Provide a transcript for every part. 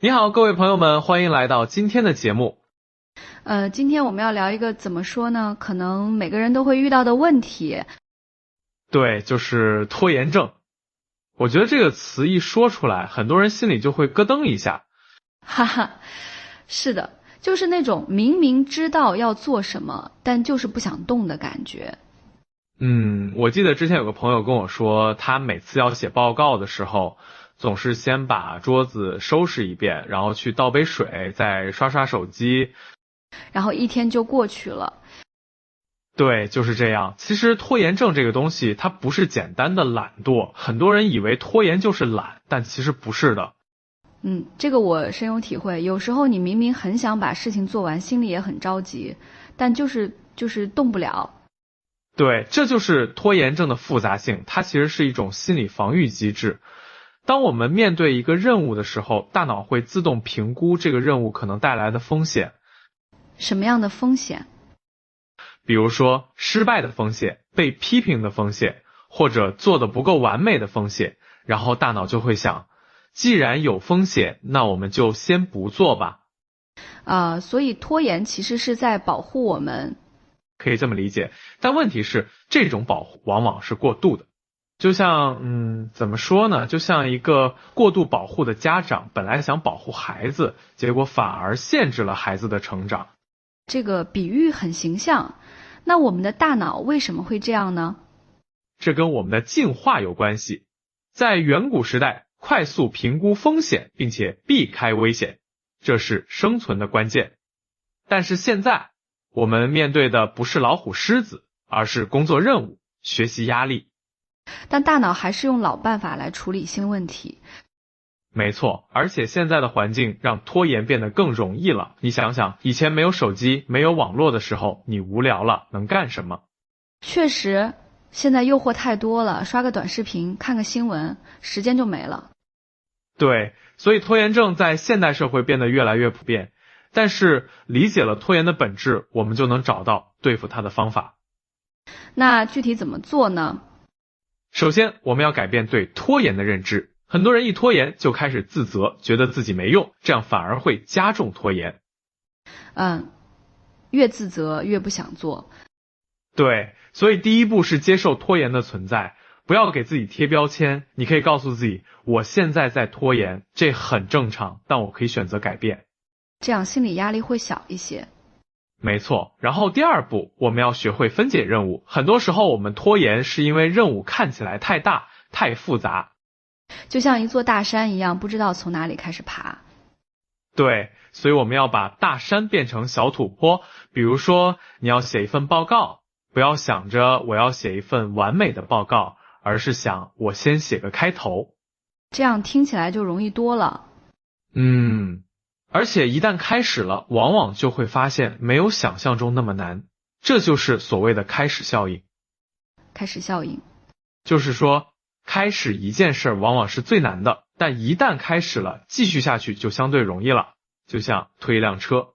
你好，各位朋友们，欢迎来到今天的节目。今天我们要聊一个怎么说呢？可能每个人都会遇到的问题。对，就是拖延症。我觉得这个词一说出来，很多人心里就会咯噔一下。哈哈，是的，就是那种明明知道要做什么，但就是不想动的感觉。我记得之前有个朋友跟我说，他每次要写报告的时候，总是先把桌子收拾一遍，然后去倒杯水，再刷刷手机，然后一天就过去了。对，就是这样。其实拖延症这个东西，它不是简单的懒惰，很多人以为拖延就是懒，但其实不是的。这个我深有体会。有时候你明明很想把事情做完，心里也很着急，但就是动不了。对，这就是拖延症的复杂性，它其实是一种心理防御机制。当我们面对一个任务的时候，大脑会自动评估这个任务可能带来的风险。什么样的风险？比如说失败的风险、被批评的风险，或者做得不够完美的风险，然后大脑就会想，既然有风险，那我们就先不做吧。所以拖延其实是在保护我们。可以这么理解，但问题是，这种保护往往是过度的。就像，怎么说呢？就像一个过度保护的家长，本来想保护孩子，结果反而限制了孩子的成长。这个比喻很形象。那我们的大脑为什么会这样呢？这跟我们的进化有关系。在远古时代，快速评估风险，并且避开危险，这是生存的关键。但是现在，我们面对的不是老虎狮子，而是工作任务、学习压力。但大脑还是用老办法来处理新问题。没错，而且现在的环境让拖延变得更容易了。你想想，以前没有手机、没有网络的时候，你无聊了能干什么？确实，现在诱惑太多了，刷个短视频、看个新闻，时间就没了。对，所以拖延症在现代社会变得越来越普遍。但是理解了拖延的本质，我们就能找到对付它的方法。那具体怎么做呢？首先，我们要改变对拖延的认知。很多人一拖延就开始自责，觉得自己没用，这样反而会加重拖延。越自责越不想做。对，所以第一步是接受拖延的存在，不要给自己贴标签。你可以告诉自己，我现在在拖延，这很正常，但我可以选择改变。这样心理压力会小一些。没错，然后第二步，我们要学会分解任务。很多时候我们拖延是因为任务看起来太大、太复杂。就像一座大山一样，不知道从哪里开始爬。对，所以我们要把大山变成小土坡。比如说，你要写一份报告，不要想着我要写一份完美的报告，而是想我先写个开头。这样听起来就容易多了。而且一旦开始了，往往就会发现没有想象中那么难。这就是所谓的开始效应。开始效应就是说，开始一件事往往是最难的，但一旦开始了，继续下去就相对容易了。就像推一辆车，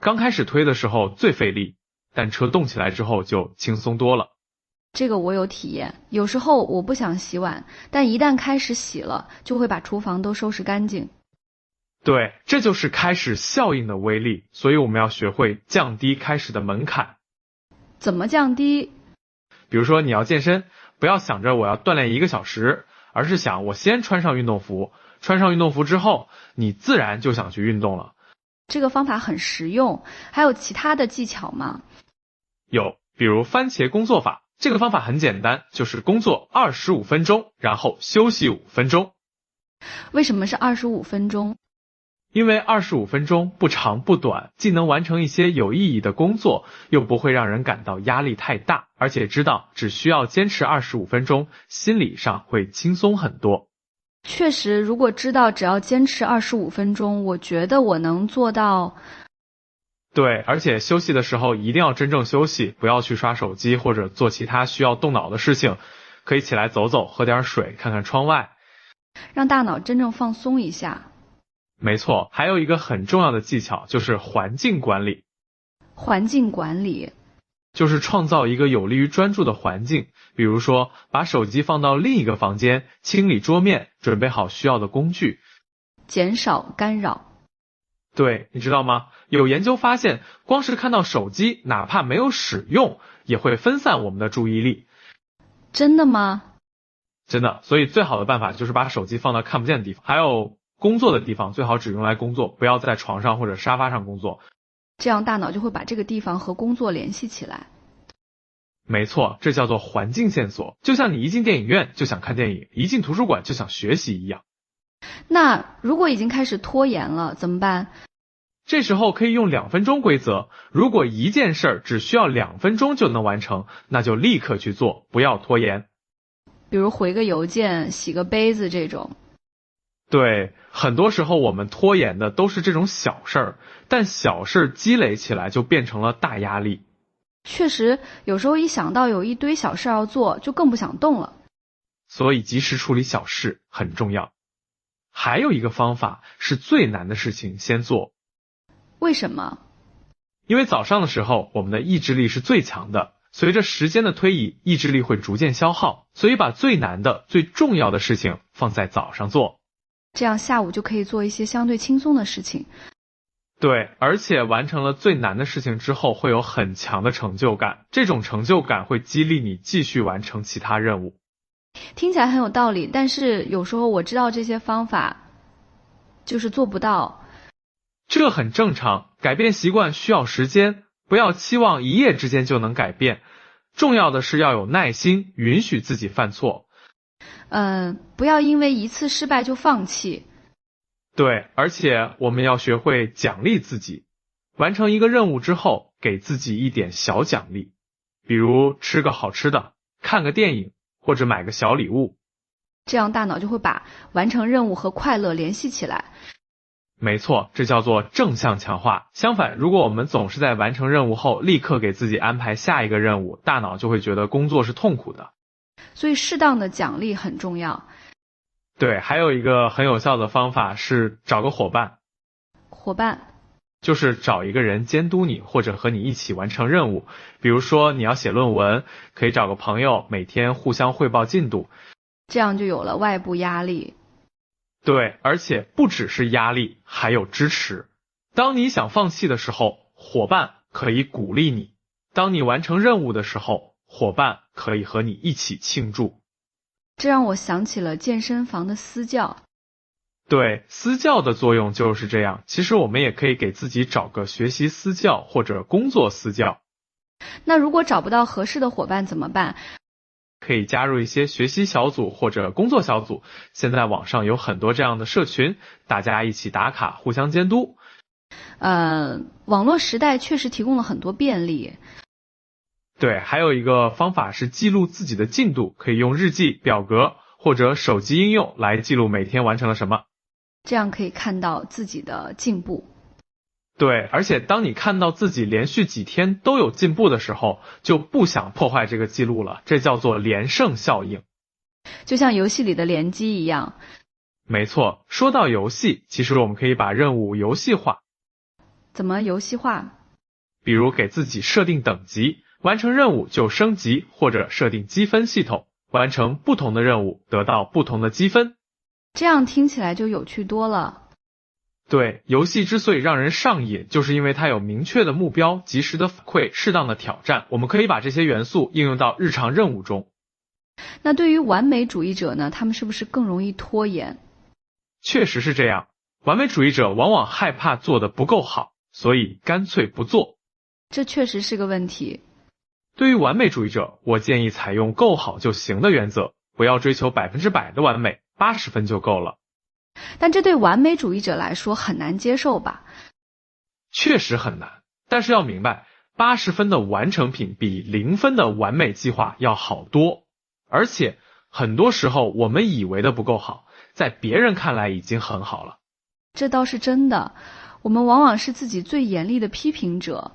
刚开始推的时候最费力，但车动起来之后就轻松多了。这个我有体验，有时候我不想洗碗，但一旦开始洗了，就会把厨房都收拾干净。对，这就是开始效应的威力，所以我们要学会降低开始的门槛。怎么降低？比如说你要健身，不要想着我要锻炼1个小时，而是想我先穿上运动服，穿上运动服之后，你自然就想去运动了。这个方法很实用，还有其他的技巧吗？有，比如番茄工作法，这个方法很简单，就是工作25分钟，然后休息5分钟。为什么是25分钟？因为25分钟不长不短，既能完成一些有意义的工作，又不会让人感到压力太大，而且知道只需要坚持25分钟，心理上会轻松很多。确实，如果知道只要坚持25分钟，我觉得我能做到。对，而且休息的时候一定要真正休息，不要去刷手机或者做其他需要动脑的事情，可以起来走走，喝点水，看看窗外，让大脑真正放松一下。没错，还有一个很重要的技巧就是环境管理。环境管理就是创造一个有利于专注的环境，比如说把手机放到另一个房间，清理桌面，准备好需要的工具。减少干扰。对，你知道吗？有研究发现，光是看到手机，哪怕没有使用，也会分散我们的注意力。真的吗？真的，所以最好的办法就是把手机放到看不见的地方，还有工作的地方最好只用来工作，不要在床上或者沙发上工作。这样大脑就会把这个地方和工作联系起来。没错，这叫做环境线索，就像你一进电影院就想看电影，一进图书馆就想学习一样。那如果已经开始拖延了怎么办？这时候可以用2分钟规则，如果一件事只需要2分钟就能完成，那就立刻去做，不要拖延。比如回个邮件、洗个杯子这种。对，很多时候我们拖延的都是这种小事儿，但小事积累起来就变成了大压力。确实，有时候一想到有一堆小事要做，就更不想动了。所以及时处理小事很重要。还有一个方法是最难的事情先做。为什么？因为早上的时候我们的意志力是最强的，随着时间的推移，意志力会逐渐消耗，所以把最难的、最重要的事情放在早上做。这样下午就可以做一些相对轻松的事情。对，而且完成了最难的事情之后，会有很强的成就感，这种成就感会激励你继续完成其他任务。听起来很有道理，但是有时候我知道这些方法，就是做不到。这很正常，改变习惯需要时间，不要期望一夜之间就能改变。重要的是要有耐心，允许自己犯错。不要因为一次失败就放弃。对，而且我们要学会奖励自己，完成一个任务之后，给自己一点小奖励，比如吃个好吃的，看个电影，或者买个小礼物。这样大脑就会把完成任务和快乐联系起来。没错，这叫做正向强化。相反，如果我们总是在完成任务后立刻给自己安排下一个任务，大脑就会觉得工作是痛苦的。所以适当的奖励很重要。对，还有一个很有效的方法是找个伙伴。伙伴就是找一个人监督你，或者和你一起完成任务。比如说你要写论文，可以找个朋友，每天互相汇报进度。这样就有了外部压力。对，而且不只是压力，还有支持。当你想放弃的时候，伙伴可以鼓励你；当你完成任务的时候，伙伴可以和你一起庆祝。这让我想起了健身房的私教。对，私教的作用就是这样。其实我们也可以给自己找个学习私教或者工作私教。那如果找不到合适的伙伴怎么办？可以加入一些学习小组或者工作小组，现在网上有很多这样的社群，大家一起打卡，互相监督。网络时代确实提供了很多便利。对，还有一个方法是记录自己的进度，可以用日记、表格或者手机应用来记录每天完成了什么。这样可以看到自己的进步。对，而且当你看到自己连续几天都有进步的时候，就不想破坏这个记录了，这叫做连胜效应。就像游戏里的联机一样。没错，说到游戏，其实我们可以把任务游戏化。怎么游戏化？比如给自己设定等级，完成任务就升级，或者设定积分系统，完成不同的任务得到不同的积分。这样听起来就有趣多了。对，游戏之所以让人上瘾，就是因为它有明确的目标、及时的反馈、适当的挑战。我们可以把这些元素应用到日常任务中。那对于完美主义者呢？他们是不是更容易拖延？确实是这样，完美主义者往往害怕做得不够好，所以干脆不做。这确实是个问题。对于完美主义者，我建议采用够好就行的原则，不要追求100%的完美，80分就够了。但这对完美主义者来说很难接受吧？确实很难，但是要明白，80分的完成品比0分的完美计划要好多。而且很多时候我们以为的不够好，在别人看来已经很好了。这倒是真的，我们往往是自己最严厉的批评者。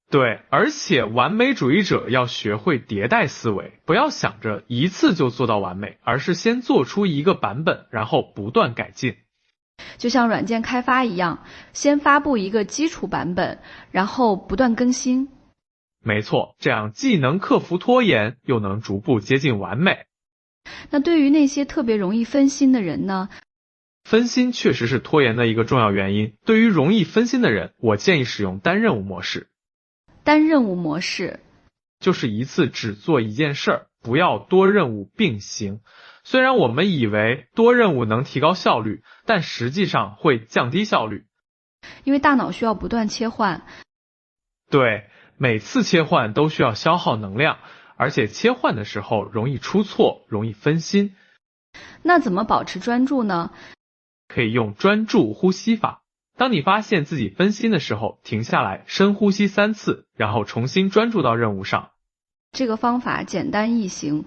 对，而且完美主义者要学会迭代思维，不要想着一次就做到完美，而是先做出一个版本，然后不断改进。就像软件开发一样，先发布一个基础版本，然后不断更新。没错，这样既能克服拖延，又能逐步接近完美。那对于那些特别容易分心的人呢？分心确实是拖延的一个重要原因。对于容易分心的人，我建议使用单任务模式。单任务模式就是一次只做一件事儿，不要多任务并行。虽然我们以为多任务能提高效率，但实际上会降低效率。因为大脑需要不断切换。对，每次切换都需要消耗能量，而且切换的时候容易出错，容易分心。那怎么保持专注呢？可以用专注呼吸法。当你发现自己分心的时候，停下来深呼吸3次，然后重新专注到任务上。这个方法简单易行。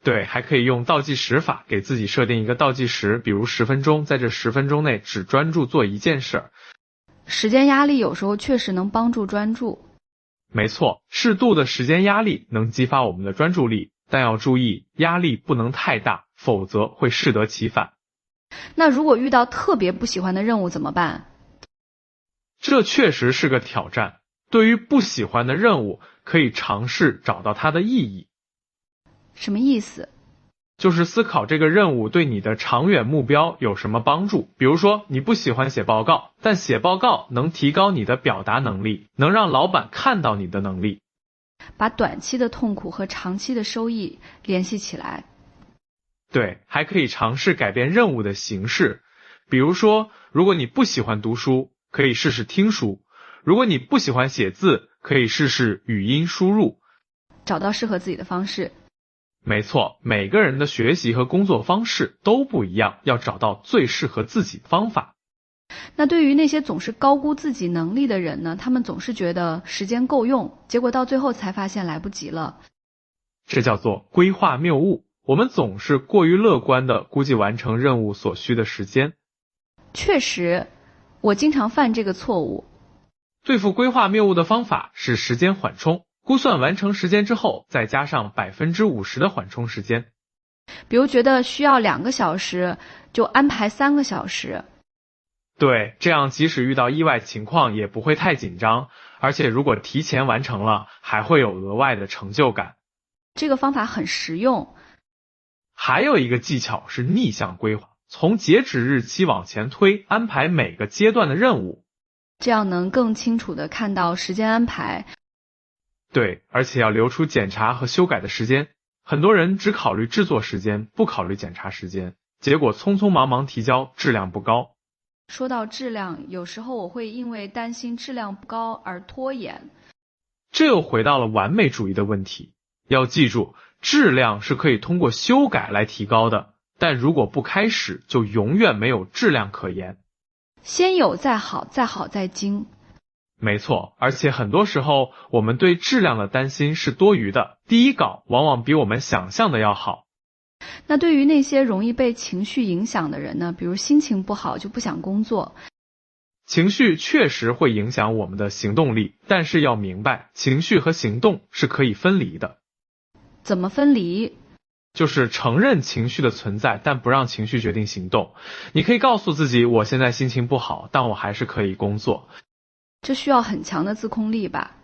对，还可以用倒计时法，给自己设定一个倒计时，比如10分钟，在这10分钟内只专注做一件事。时间压力有时候确实能帮助专注。没错，适度的时间压力能激发我们的专注力，但要注意，压力不能太大，否则会适得其反。那如果遇到特别不喜欢的任务怎么办？这确实是个挑战。对于不喜欢的任务，可以尝试找到它的意义。什么意思？就是思考这个任务对你的长远目标有什么帮助。比如说，你不喜欢写报告，但写报告能提高你的表达能力，能让老板看到你的能力。把短期的痛苦和长期的收益联系起来。对，还可以尝试改变任务的形式。比如说，如果你不喜欢读书，可以试试听书；如果你不喜欢写字，可以试试语音输入。找到适合自己的方式。没错，每个人的学习和工作方式都不一样，要找到最适合自己的方法。那对于那些总是高估自己能力的人呢？他们总是觉得时间够用，结果到最后才发现来不及了。这叫做规划谬误。我们总是过于乐观地估计完成任务所需的时间。确实，我经常犯这个错误。对付规划谬误的方法是时间缓冲，估算完成时间之后，再加上50%的缓冲时间。比如觉得需要2个小时，就安排3个小时。对，这样即使遇到意外情况也不会太紧张，而且如果提前完成了，还会有额外的成就感。这个方法很实用。还有一个技巧是逆向规划，从截止日期往前推，安排每个阶段的任务，这样能更清楚地看到时间安排。对，而且要留出检查和修改的时间。很多人只考虑制作时间，不考虑检查时间，结果匆匆忙忙提交，质量不高。说到质量，有时候我会因为担心质量不高而拖延。这又回到了完美主义的问题。要记住，质量是可以通过修改来提高的，但如果不开始，就永远没有质量可言。先有再好，再好再精。没错，而且很多时候我们对质量的担心是多余的，第一稿往往比我们想象的要好。那对于那些容易被情绪影响的人呢？比如心情不好就不想工作。情绪确实会影响我们的行动力，但是要明白，情绪和行动是可以分离的。怎么分离？就是承认情绪的存在，但不让情绪决定行动。你可以告诉自己，我现在心情不好，但我还是可以工作。这需要很强的自控力吧？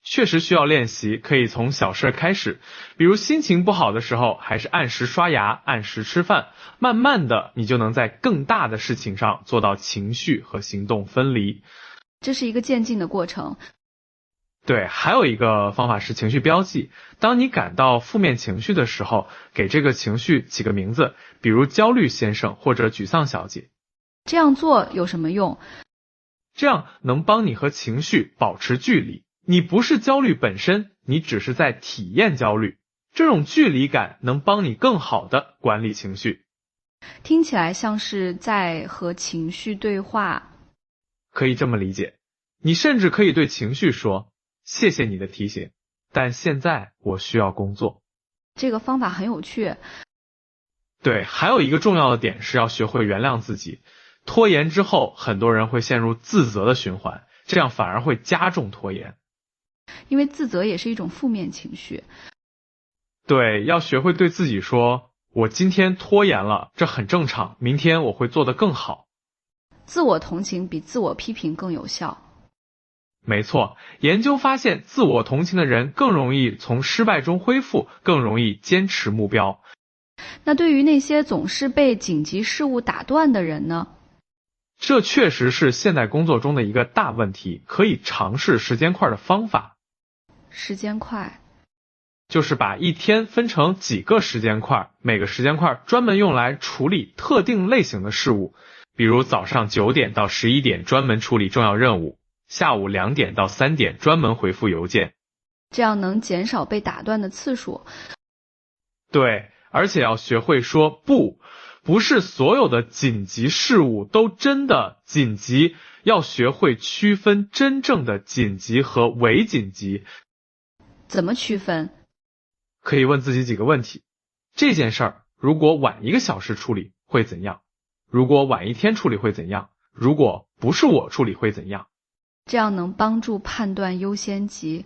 确实需要练习，可以从小事开始，比如心情不好的时候，还是按时刷牙，按时吃饭，慢慢的，你就能在更大的事情上做到情绪和行动分离。这是一个渐进的过程。对，还有一个方法是情绪标记。当你感到负面情绪的时候，给这个情绪起个名字，比如焦虑先生或者沮丧小姐。这样做有什么用？这样能帮你和情绪保持距离。你不是焦虑本身，你只是在体验焦虑。这种距离感能帮你更好的管理情绪。听起来像是在和情绪对话。可以这么理解。你甚至可以对情绪说，谢谢你的提醒，但现在我需要工作。这个方法很有趣。对，还有一个重要的点是要学会原谅自己。拖延之后，很多人会陷入自责的循环，这样反而会加重拖延。因为自责也是一种负面情绪。对，要学会对自己说，我今天拖延了，这很正常，明天我会做得更好。自我同情比自我批评更有效。没错，研究发现，自我同情的人更容易从失败中恢复，更容易坚持目标。那对于那些总是被紧急事务打断的人呢？这确实是现代工作中的一个大问题，可以尝试时间块的方法。时间块就是把一天分成几个时间块，每个时间块专门用来处理特定类型的事物，比如早上9点到11点专门处理重要任务，下午2点到3点专门回复邮件，这样能减少被打断的次数。对，而且要学会说不，不是所有的紧急事务都真的紧急，要学会区分真正的紧急和伪紧急。怎么区分？可以问自己几个问题：这件事儿如果晚1个小时处理会怎样？如果晚1天处理会怎样？如果不是我处理会怎样？这样能帮助判断优先级。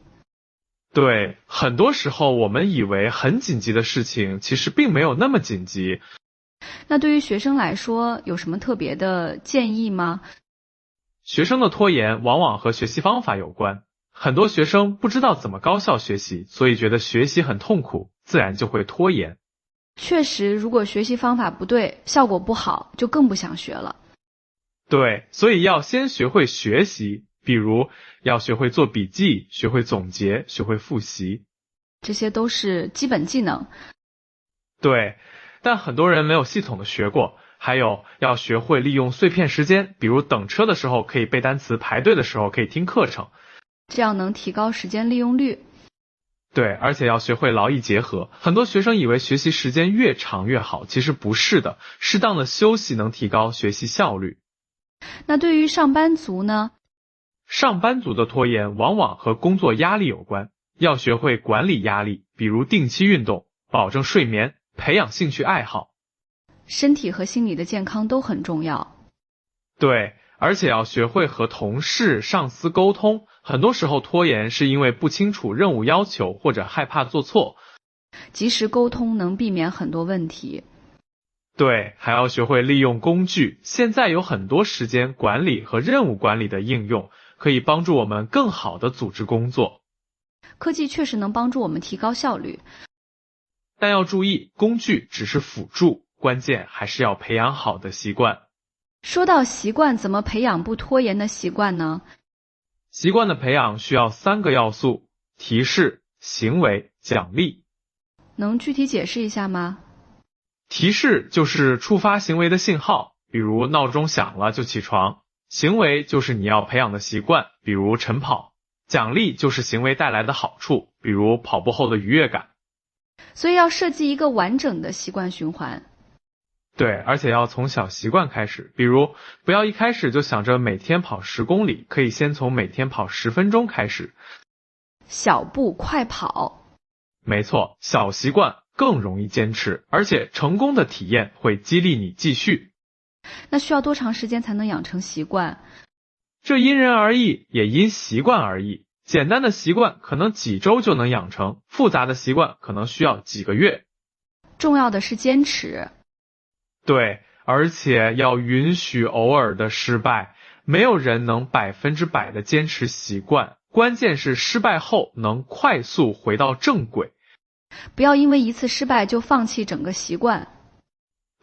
对，很多时候我们以为很紧急的事情，其实并没有那么紧急。那对于学生来说，有什么特别的建议吗？学生的拖延往往和学习方法有关。很多学生不知道怎么高效学习，所以觉得学习很痛苦，自然就会拖延。确实，如果学习方法不对，效果不好，就更不想学了。对，所以要先学会学习，比如要学会做笔记，学会总结，学会复习。这些都是基本技能。对，但很多人没有系统的学过。还有要学会利用碎片时间，比如等车的时候可以背单词，排队的时候可以听课程。这样能提高时间利用率。对，而且要学会劳逸结合。很多学生以为学习时间越长越好，其实不是的，适当的休息能提高学习效率。那对于上班族呢？上班族的拖延往往和工作压力有关，要学会管理压力，比如定期运动，保证睡眠，培养兴趣爱好。身体和心理的健康都很重要。对，而且要学会和同事、上司沟通，很多时候拖延是因为不清楚任务要求或者害怕做错。及时沟通能避免很多问题。对，还要学会利用工具。现在有很多时间管理和任务管理的应用，可以帮助我们更好的组织工作。科技确实能帮助我们提高效率，但要注意，工具只是辅助，关键还是要培养好的习惯。说到习惯，怎么培养不拖延的习惯呢？习惯的培养需要3个要素：提示、行为、奖励。能具体解释一下吗？提示就是触发行为的信号，比如闹钟响了就起床；行为就是你要培养的习惯，比如晨跑；奖励就是行为带来的好处，比如跑步后的愉悦感。所以要设计一个完整的习惯循环。对，而且要从小习惯开始，比如不要一开始就想着每天跑10公里，可以先从每天跑10分钟开始。小步快跑。没错，小习惯更容易坚持，而且成功的体验会激励你继续。那需要多长时间才能养成习惯？这因人而异，也因习惯而异。简单的习惯可能几周就能养成，复杂的习惯可能需要几个月。重要的是坚持。对，而且要允许偶尔的失败，没有人能100%的坚持习惯，关键是失败后能快速回到正轨。不要因为一次失败就放弃整个习惯。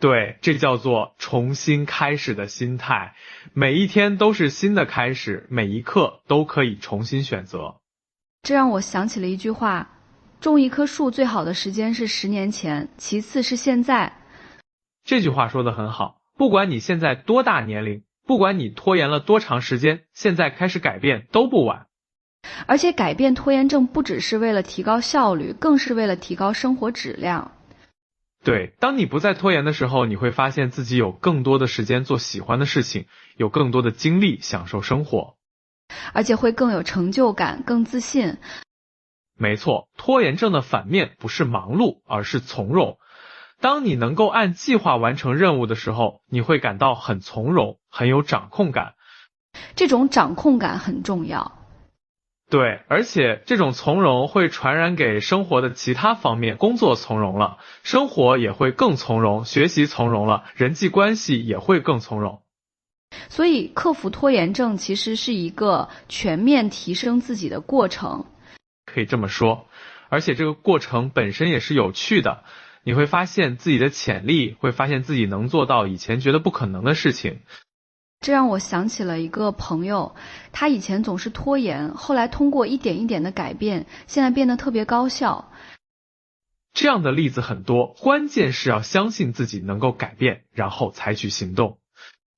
对，这叫做重新开始的心态，每一天都是新的开始，每一刻都可以重新选择。这让我想起了一句话：种一棵树最好的时间是10年前，其次是现在。这句话说得很好，不管你现在多大年龄，不管你拖延了多长时间，现在开始改变都不晚。而且改变拖延症不只是为了提高效率，更是为了提高生活质量。对，当你不再拖延的时候，你会发现自己有更多的时间做喜欢的事情，有更多的精力享受生活，而且会更有成就感，更自信。没错，拖延症的反面不是忙碌，而是从容。当你能够按计划完成任务的时候，你会感到很从容，很有掌控感。这种掌控感很重要。对，而且这种从容会传染给生活的其他方面，工作从容了，生活也会更从容，学习从容了，人际关系也会更从容。所以克服拖延症其实是一个全面提升自己的过程。可以这么说，而且这个过程本身也是有趣的。你会发现自己的潜力，会发现自己能做到以前觉得不可能的事情。这让我想起了一个朋友，他以前总是拖延，后来通过一点一点的改变，现在变得特别高效。这样的例子很多，关键是要相信自己能够改变，然后采取行动。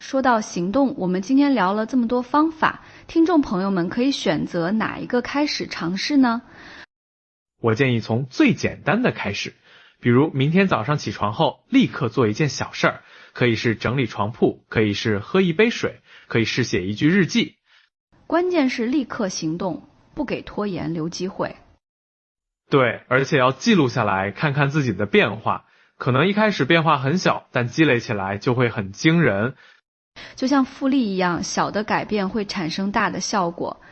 说到行动，我们今天聊了这么多方法，听众朋友们可以选择哪一个开始尝试呢？我建议从最简单的开始，比如明天早上起床后立刻做一件小事儿，可以是整理床铺，可以是喝一杯水，可以是写一句日记。关键是立刻行动，不给拖延留机会。对，而且要记录下来，看看自己的变化。可能一开始变化很小，但积累起来就会很惊人。就像复利一样，小的改变会产生大的效果。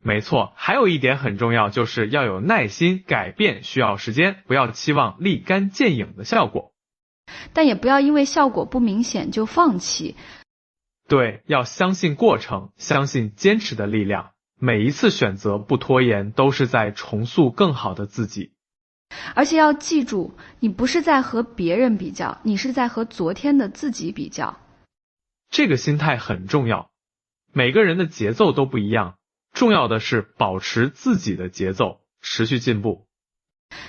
没错，还有一点很重要，就是要有耐心，改变需要时间，不要期望立竿见影的效果。但也不要因为效果不明显就放弃。对，要相信过程，相信坚持的力量。每一次选择不拖延，都是在重塑更好的自己。而且要记住，你不是在和别人比较，你是在和昨天的自己比较。这个心态很重要。每个人的节奏都不一样，重要的是保持自己的节奏，持续进步。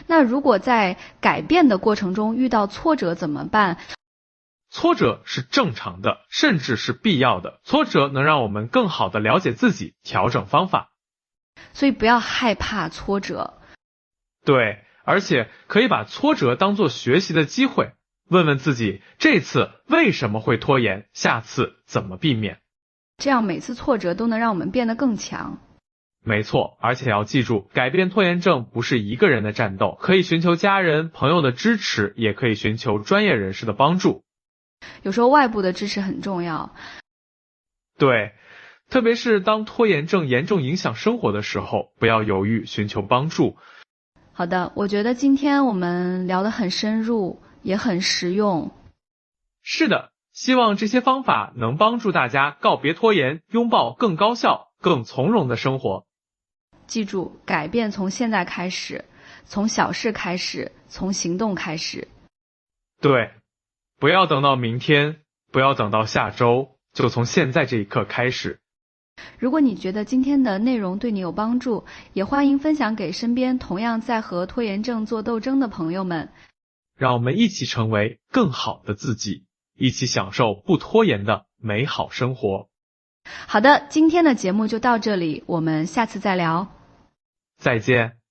那如果在改变的过程中遇到挫折怎么办？挫折是正常的，甚至是必要的。挫折能让我们更好地了解自己，调整方法。所以不要害怕挫折。对，而且可以把挫折当作学习的机会，问问自己这次为什么会拖延，下次怎么避免。这样每次挫折都能让我们变得更强。没错，而且要记住，改变拖延症不是一个人的战斗，可以寻求家人、朋友的支持，也可以寻求专业人士的帮助。有时候外部的支持很重要。对，特别是当拖延症严重影响生活的时候，不要犹豫，寻求帮助。好的，我觉得今天我们聊得很深入，也很实用。是的，希望这些方法能帮助大家告别拖延，拥抱更高效、更从容的生活。记住，改变从现在开始，从小事开始，从行动开始。对，不要等到明天，不要等到下周，就从现在这一刻开始。如果你觉得今天的内容对你有帮助，也欢迎分享给身边同样在和拖延症做斗争的朋友们。让我们一起成为更好的自己，一起享受不拖延的美好生活。好的，今天的节目就到这里，我们下次再聊。再见。